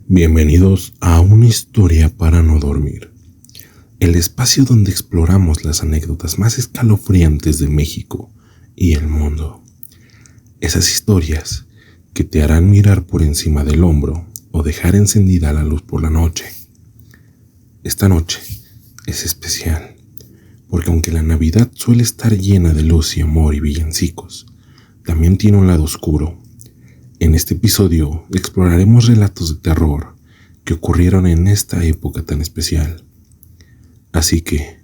Bienvenidos a una historia para no dormir, el espacio donde exploramos las anécdotas más escalofriantes de México y el mundo. Esas historias que te harán mirar por encima del hombro o dejar encendida la luz por la noche. Esta noche es especial, porque aunque la Navidad suele estar llena de luz y amor y villancicos, también tiene un lado oscuro. En este episodio exploraremos relatos de terror que ocurrieron en esta época tan especial. Así que,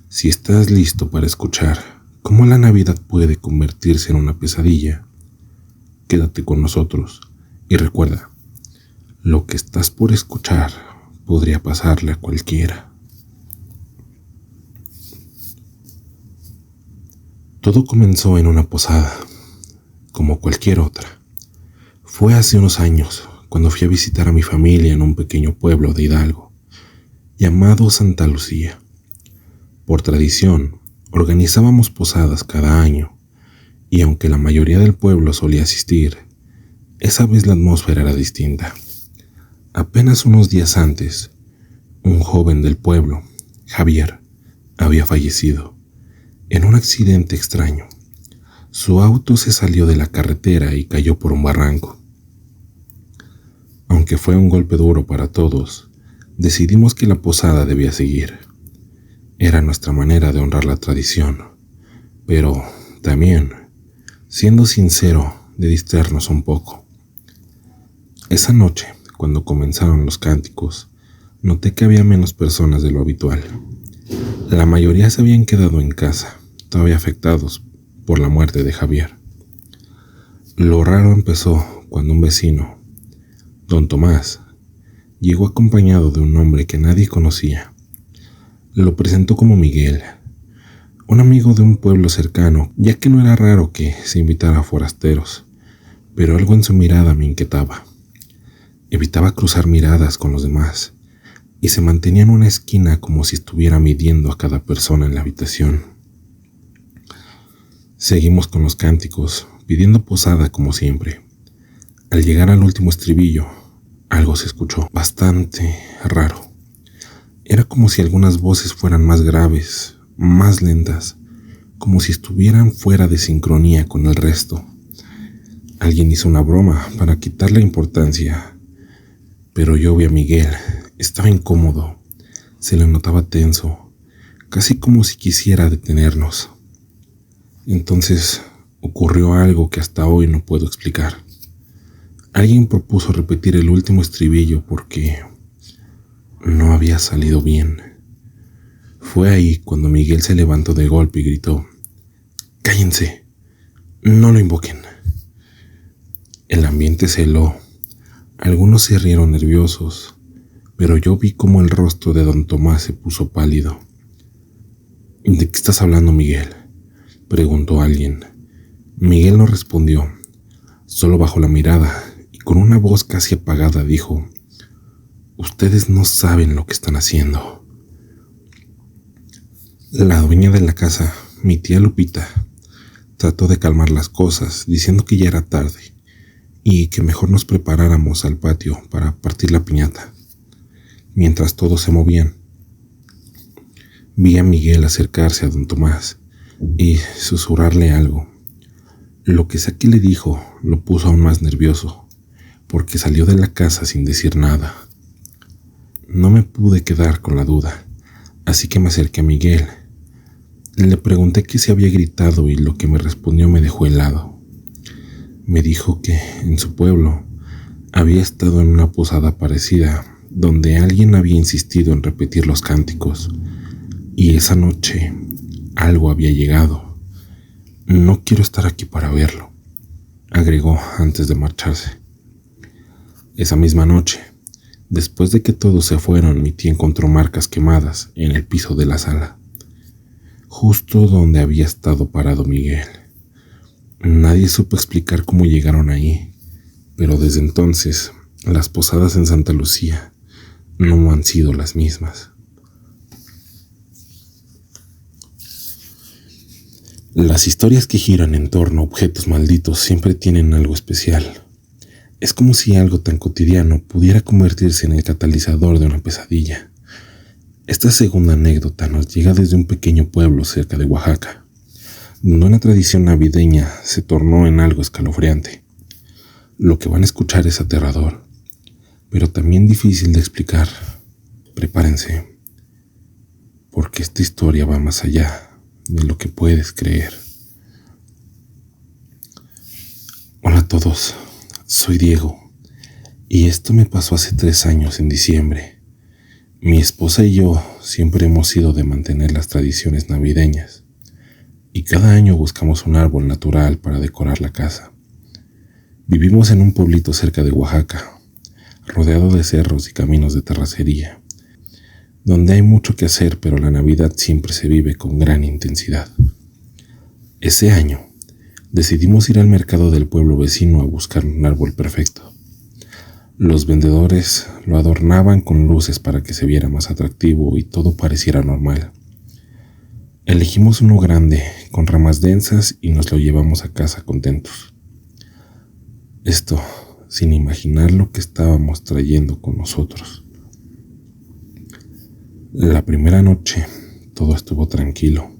si estás listo para escuchar cómo la Navidad puede convertirse en una pesadilla, quédate con nosotros y recuerda, lo que estás por escuchar podría pasarle a cualquiera. Todo comenzó en una posada, como cualquier otra. Fue hace unos años, cuando fui a visitar a mi familia en un pequeño pueblo de Hidalgo, llamado Santa Lucía. Por tradición, organizábamos posadas cada año, y aunque la mayoría del pueblo solía asistir, esa vez la atmósfera era distinta. Apenas unos días antes, un joven del pueblo, Javier, había fallecido en un accidente extraño. Su auto se salió de la carretera y cayó por un barranco. Aunque fue un golpe duro para todos, decidimos que la posada debía seguir. Era nuestra manera de honrar la tradición, pero también, siendo sincero, de distraernos un poco. Esa noche, cuando comenzaron los cánticos, noté que había menos personas de lo habitual. La mayoría se habían quedado en casa, todavía afectados por la muerte de Javier. Lo raro empezó cuando un vecino, don Tomás, llegó acompañado de un hombre que nadie conocía. Lo presentó como Miguel, un amigo de un pueblo cercano, ya que no era raro que se invitara a forasteros, pero algo en su mirada me inquietaba. Evitaba cruzar miradas con los demás y se mantenía en una esquina como si estuviera midiendo a cada persona en la habitación. Seguimos con los cánticos, pidiendo posada como siempre. Al llegar al último estribillo, algo se escuchó bastante raro. Era como si algunas voces fueran más graves, más lentas, como si estuvieran fuera de sincronía con el resto. Alguien hizo una broma para quitarle importancia, pero yo vi a Miguel. Estaba incómodo, se le notaba tenso, casi como si quisiera detenernos. Entonces ocurrió algo que hasta hoy no puedo explicar. Alguien propuso repetir el último estribillo porque no había salido bien. Fue ahí cuando Miguel se levantó de golpe y gritó: «¡Cállense! ¡No lo invoquen!». El ambiente se heló. Algunos se rieron nerviosos, pero yo vi cómo el rostro de don Tomás se puso pálido. «¿De qué estás hablando, Miguel?», preguntó alguien. Miguel no respondió, solo bajó la mirada y con una voz casi apagada dijo: «Ustedes no saben lo que están haciendo». La dueña de la casa, mi tía Lupita, trató de calmar las cosas diciendo que ya era tarde y que mejor nos preparáramos al patio para partir la piñata. Mientras todos se movían, vi a Miguel acercarse a don Tomás y susurrarle algo. Lo que sea que le dijo lo puso aún más nervioso, porque salió de la casa sin decir nada. No me pude quedar con la duda, así que me acerqué a Miguel. Le pregunté qué se había gritado y lo que me respondió me dejó helado. Me dijo que en su pueblo había estado en una posada parecida, donde alguien había insistido en repetir los cánticos, y esa noche algo había llegado. «No quiero estar aquí para verlo», agregó antes de marcharse. Esa misma noche, después de que todos se fueron, mi tía encontró marcas quemadas en el piso de la sala, justo donde había estado parado Miguel. Nadie supo explicar cómo llegaron ahí, pero desde entonces las posadas en Santa Lucía no han sido las mismas. Las historias que giran en torno a objetos malditos siempre tienen algo especial. Es como si algo tan cotidiano pudiera convertirse en el catalizador de una pesadilla. Esta segunda anécdota nos llega desde un pequeño pueblo cerca de Oaxaca, donde una tradición navideña se tornó en algo escalofriante. Lo que van a escuchar es aterrador, pero también difícil de explicar. Prepárense, porque esta historia va más allá de lo que puedes creer. Hola a todos, soy Diego, y esto me pasó hace 3 años en diciembre. Mi esposa y yo siempre hemos sido de mantener las tradiciones navideñas, y cada año buscamos un árbol natural para decorar la casa. Vivimos en un pueblito cerca de Oaxaca, rodeado de cerros y caminos de terracería, donde hay mucho que hacer, pero la Navidad siempre se vive con gran intensidad. Ese año, decidimos ir al mercado del pueblo vecino a buscar un árbol perfecto. Los vendedores lo adornaban con luces para que se viera más atractivo y todo pareciera normal. Elegimos uno grande, con ramas densas, y nos lo llevamos a casa contentos. Esto sin imaginar lo que estábamos trayendo con nosotros. La primera noche todo estuvo tranquilo.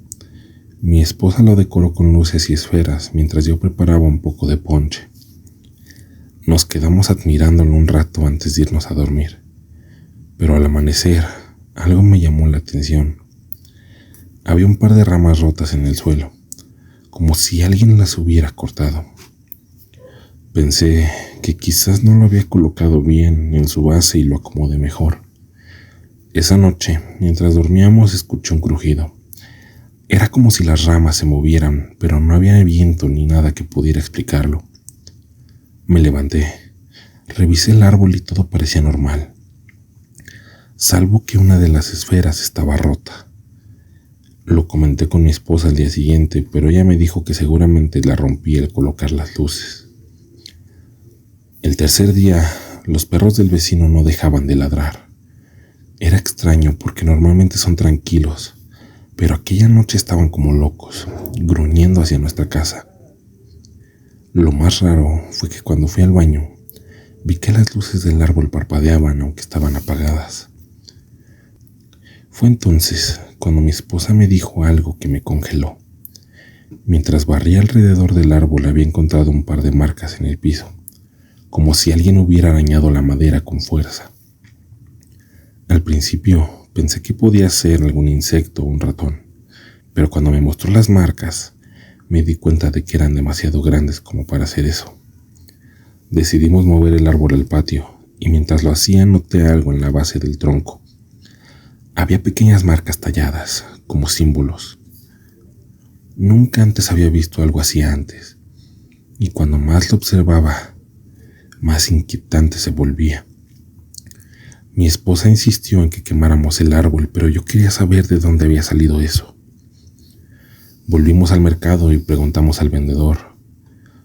Mi esposa lo decoró con luces y esferas mientras yo preparaba un poco de ponche. Nos quedamos admirándolo un rato antes de irnos a dormir, pero al amanecer algo me llamó la atención. Había un par de ramas rotas en el suelo, como si alguien las hubiera cortado. Pensé que quizás no lo había colocado bien en su base y lo acomodé mejor. Esa noche, mientras dormíamos, escuché un crujido. Era como si las ramas se movieran, pero no había viento ni nada que pudiera explicarlo. Me levanté, revisé el árbol y todo parecía normal, salvo que una de las esferas estaba rota. Lo comenté con mi esposa al día siguiente, pero ella me dijo que seguramente la rompí al colocar las luces. El tercer día, los perros del vecino no dejaban de ladrar. Era extraño porque normalmente son tranquilos, pero aquella noche estaban como locos, gruñendo hacia nuestra casa. Lo más raro fue que cuando fui al baño, vi que las luces del árbol parpadeaban aunque estaban apagadas. Fue entonces cuando mi esposa me dijo algo que me congeló. Mientras barría alrededor del árbol había encontrado un par de marcas en el piso, como si alguien hubiera arañado la madera con fuerza. Al principio pensé que podía ser algún insecto o un ratón, pero cuando me mostró las marcas, me di cuenta de que eran demasiado grandes como para hacer eso. Decidimos mover el árbol al patio, y mientras lo hacía noté algo en la base del tronco. Había pequeñas marcas talladas, como símbolos. Nunca antes había visto algo así antes, y cuando más lo observaba, más inquietante se volvía. Mi esposa insistió en que quemáramos el árbol, pero yo quería saber de dónde había salido eso. Volvimos al mercado y preguntamos al vendedor.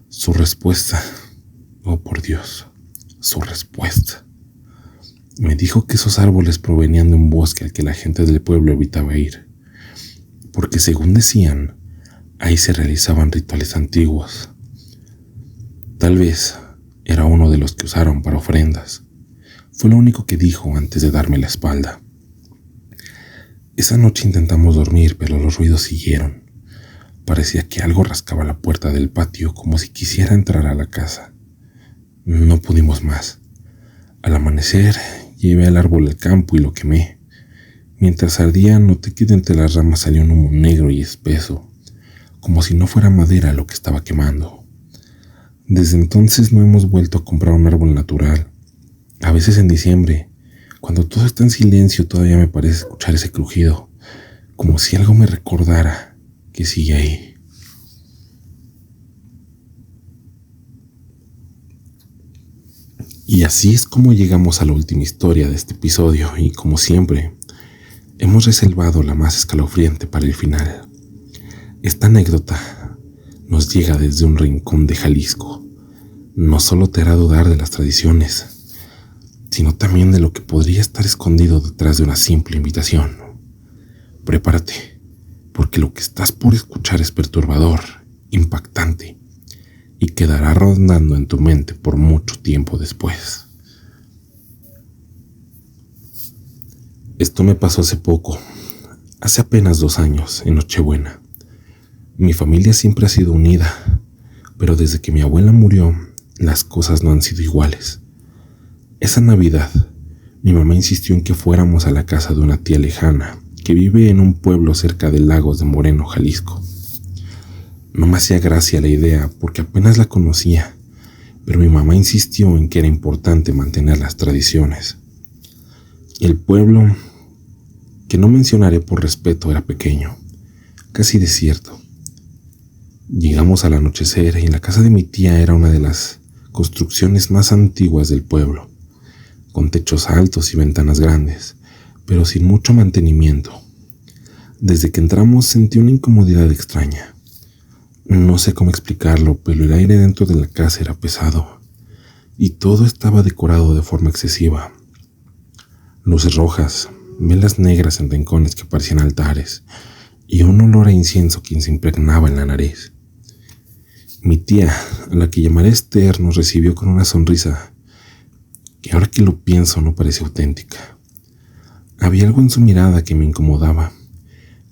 Su respuesta, oh por Dios, su respuesta. Me dijo que esos árboles provenían de un bosque al que la gente del pueblo evitaba ir, porque según decían, ahí se realizaban rituales antiguos. Tal vez era uno de los que usaron para ofrendas. Fue lo único que dijo antes de darme la espalda. Esa noche intentamos dormir, pero los ruidos siguieron. Parecía que algo rascaba la puerta del patio como si quisiera entrar a la casa. No pudimos más. Al amanecer, llevé el árbol al campo y lo quemé. Mientras ardía, noté que de entre las ramas salió un humo negro y espeso, como si no fuera madera lo que estaba quemando. Desde entonces no hemos vuelto a comprar un árbol natural. A veces en diciembre, cuando todo está en silencio, todavía me parece escuchar ese crujido, como si algo me recordara que sigue ahí. Y así es como llegamos a la última historia de este episodio, y como siempre, hemos reservado la más escalofriante para el final. Esta anécdota nos llega desde un rincón de Jalisco. No solo te hará dudar de las tradiciones, sino también de lo que podría estar escondido detrás de una simple invitación. Prepárate, porque lo que estás por escuchar es perturbador, impactante y quedará rondando en tu mente por mucho tiempo después. Esto me pasó hace poco, hace apenas 2 años, en Nochebuena. Mi familia siempre ha sido unida, pero desde que mi abuela murió, las cosas no han sido iguales. Esa Navidad, mi mamá insistió en que fuéramos a la casa de una tía lejana que vive en un pueblo cerca de Lagos de Moreno, Jalisco. No me hacía gracia la idea porque apenas la conocía, pero mi mamá insistió en que era importante mantener las tradiciones. El pueblo, que no mencionaré por respeto, era pequeño, casi desierto. Llegamos al anochecer y la casa de mi tía era una de las construcciones más antiguas del pueblo, con techos altos y ventanas grandes, pero sin mucho mantenimiento. Desde que entramos sentí una incomodidad extraña. No sé cómo explicarlo, pero el aire dentro de la casa era pesado y todo estaba decorado de forma excesiva. Luces rojas, velas negras en rincones que parecían altares y un olor a incienso que se impregnaba en la nariz. Mi tía, a la que llamaré Esther, nos recibió con una sonrisa que ahora que lo pienso no parece auténtica. Había algo en su mirada que me incomodaba,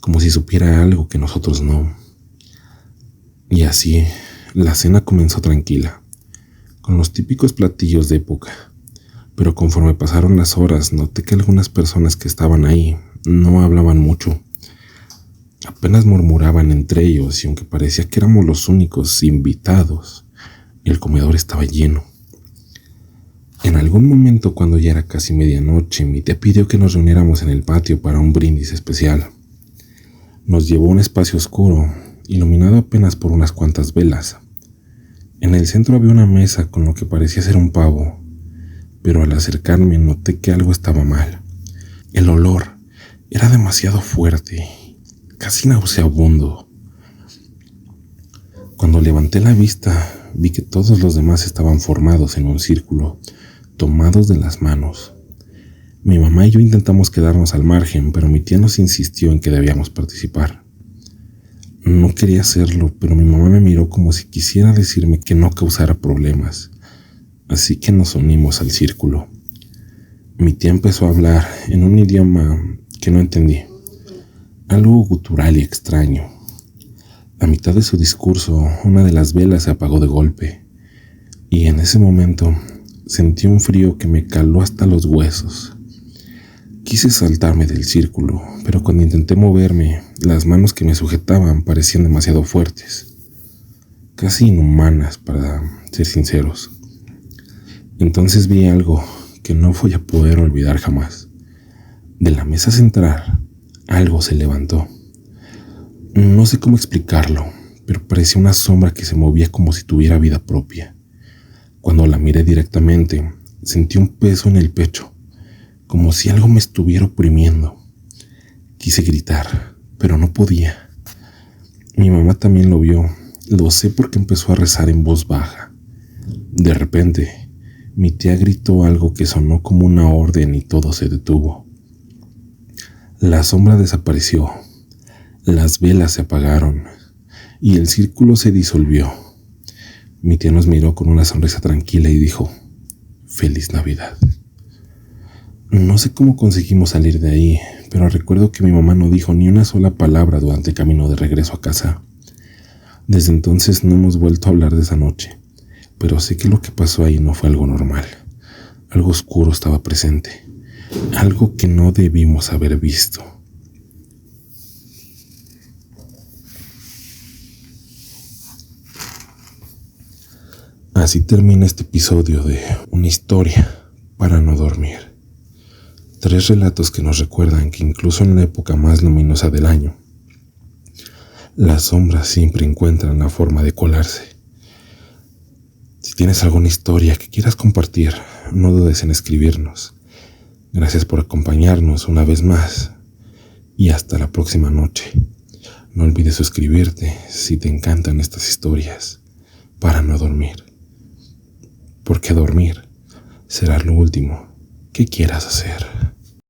como si supiera algo que nosotros no. Y así, la cena comenzó tranquila, con los típicos platillos de época, pero conforme pasaron las horas noté que algunas personas que estaban ahí no hablaban mucho. Apenas murmuraban entre ellos y aunque parecía que éramos los únicos invitados, el comedor estaba lleno. En algún momento, cuando ya era casi medianoche, mi tía pidió que nos reuniéramos en el patio para un brindis especial. Nos llevó a un espacio oscuro, iluminado apenas por unas cuantas velas. En el centro había una mesa con lo que parecía ser un pavo, pero al acercarme noté que algo estaba mal. El olor era demasiado fuerte, casi nauseabundo. Cuando levanté la vista, vi que todos los demás estaban formados en un círculo, tomados de las manos. Mi mamá y yo intentamos quedarnos al margen, pero mi tía nos insistió en que debíamos participar. No quería hacerlo, pero mi mamá me miró como si quisiera decirme que no causara problemas, así que nos unimos al círculo. Mi tía empezó a hablar en un idioma que no entendí, algo gutural y extraño. A mitad de su discurso, una de las velas se apagó de golpe, y en ese momento sentí un frío que me caló hasta los huesos. Quise saltarme del círculo, pero cuando intenté moverme, las manos que me sujetaban parecían demasiado fuertes, casi inhumanas para ser sinceros. Entonces vi algo que no voy a poder olvidar jamás. De la mesa central, algo se levantó. No sé cómo explicarlo, pero parecía una sombra que se movía como si tuviera vida propia. Cuando la miré directamente, sentí un peso en el pecho, como si algo me estuviera oprimiendo. Quise gritar, pero no podía. Mi mamá también lo vio. Lo sé porque empezó a rezar en voz baja. De repente, mi tía gritó algo que sonó como una orden y todo se detuvo. La sombra desapareció, las velas se apagaron y el círculo se disolvió. Mi tía nos miró con una sonrisa tranquila y dijo: «Feliz Navidad». No sé cómo conseguimos salir de ahí, pero recuerdo que mi mamá no dijo ni una sola palabra durante el camino de regreso a casa. Desde entonces no hemos vuelto a hablar de esa noche, pero sé que lo que pasó ahí no fue algo normal. Algo oscuro estaba presente, algo que no debimos haber visto. Así termina este episodio de Una historia para no dormir. 3 relatos que nos recuerdan que incluso en la época más luminosa del año, las sombras siempre encuentran la forma de colarse. Si tienes alguna historia que quieras compartir, no dudes en escribirnos. Gracias por acompañarnos una vez más y hasta la próxima noche. No olvides suscribirte si te encantan estas historias para no dormir. Porque dormir será lo último que quieras hacer.